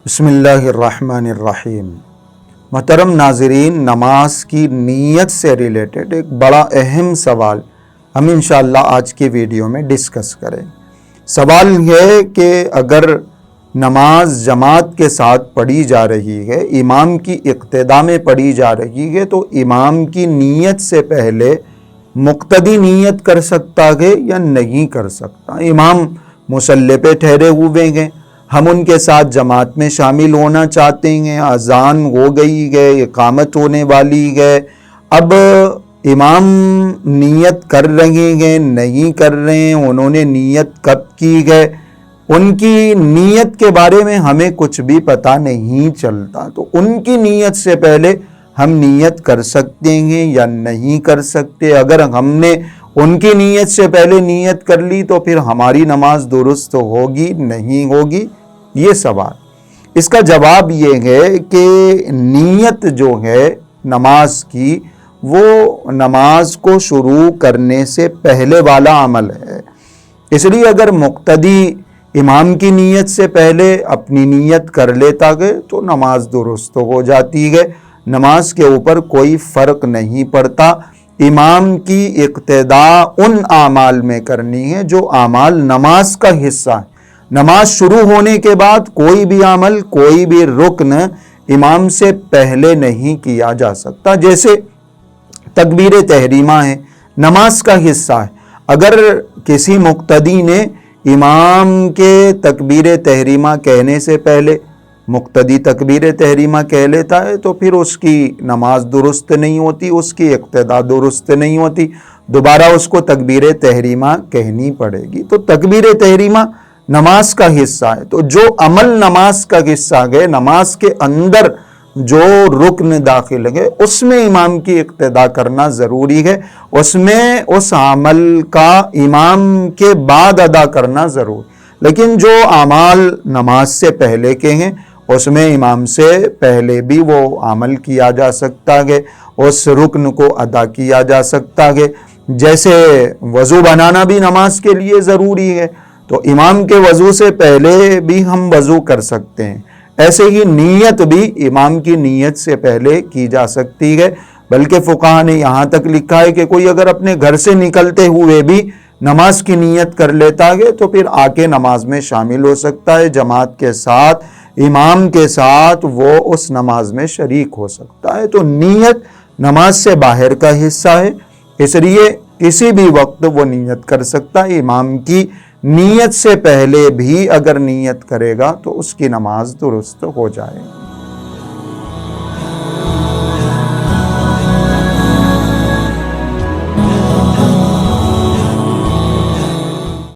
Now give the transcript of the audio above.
بسم اللہ الرحمن الرحیم۔ محترم ناظرین، نماز کی نیت سے ریلیٹڈ ایک بڑا اہم سوال ہم انشاءاللہ آج کی ویڈیو میں ڈسکس کریں۔ سوال یہ ہے کہ اگر نماز جماعت کے ساتھ پڑھی جا رہی ہے، امام کی اقتداء میں پڑھی جا رہی ہے، تو امام کی نیت سے پہلے مقتدی نیت کر سکتا ہے یا نہیں کر سکتا؟ امام مصلی پہ ٹھہرے ہوئے ہیں، ہم ان کے ساتھ جماعت میں شامل ہونا چاہتے ہیں، اذان ہو گئی ہے، اقامت ہونے والی ہے، اب امام نیت کر رہے ہیں نہیں کر رہے ہیں، انہوں نے نیت کب کی ہے، ان کی نیت کے بارے میں ہمیں کچھ بھی پتہ نہیں چلتا، تو ان کی نیت سے پہلے ہم نیت کر سکتے ہیں یا نہیں کر سکتے؟ اگر ہم نے ان کی نیت سے پہلے نیت کر لی تو پھر ہماری نماز درست ہوگی نہیں ہوگی؟ یہ سوال، اس کا جواب یہ ہے کہ نیت جو ہے نماز کی، وہ نماز کو شروع کرنے سے پہلے والا عمل ہے، اس لیے اگر مقتدی امام کی نیت سے پہلے اپنی نیت کر لیتا ہے تو نماز درست ہو جاتی ہے، نماز کے اوپر کوئی فرق نہیں پڑتا۔ امام کی اقتداء ان اعمال میں کرنی ہے جو اعمال نماز کا حصہ ہے۔ نماز شروع ہونے کے بعد کوئی بھی عمل، کوئی بھی رکن امام سے پہلے نہیں کیا جا سکتا، جیسے تکبیر تحریمہ ہے، نماز کا حصہ ہے، اگر کسی مقتدی نے امام کے تکبیر تحریمہ کہنے سے پہلے مقتدی تکبیر تحریمہ کہہ لیتا ہے تو پھر اس کی نماز درست نہیں ہوتی، اس کی اقتداء درست نہیں ہوتی، دوبارہ اس کو تکبیر تحریمہ کہنی پڑے گی۔ تو تکبیر تحریمہ نماز کا حصہ ہے، تو جو عمل نماز کا حصہ ہے، نماز کے اندر جو رکن داخل ہے، اس میں امام کی اقتداء کرنا ضروری ہے، اس میں اس عمل کا امام کے بعد ادا کرنا ضروری، لیکن جو اعمال نماز سے پہلے کے ہیں اس میں امام سے پہلے بھی وہ عمل کیا جا سکتا ہے، اس رکن کو ادا کیا جا سکتا ہے، جیسے وضو بنانا بھی نماز کے لیے ضروری ہے، تو امام کے وضو سے پہلے بھی ہم وضو کر سکتے ہیں، ایسے ہی نیت بھی امام کی نیت سے پہلے کی جا سکتی ہے، بلکہ فقہا نے یہاں تک لکھا ہے کہ کوئی اگر اپنے گھر سے نکلتے ہوئے بھی نماز کی نیت کر لیتا ہے تو پھر آ کے نماز میں شامل ہو سکتا ہے، جماعت کے ساتھ امام کے ساتھ وہ اس نماز میں شریک ہو سکتا ہے۔ تو نیت نماز سے باہر کا حصہ ہے، اس لیے کسی بھی وقت وہ نیت کر سکتا ہے، امام کی نیت سے پہلے بھی اگر نیت کرے گا تو اس کی نماز درست ہو جائے گی۔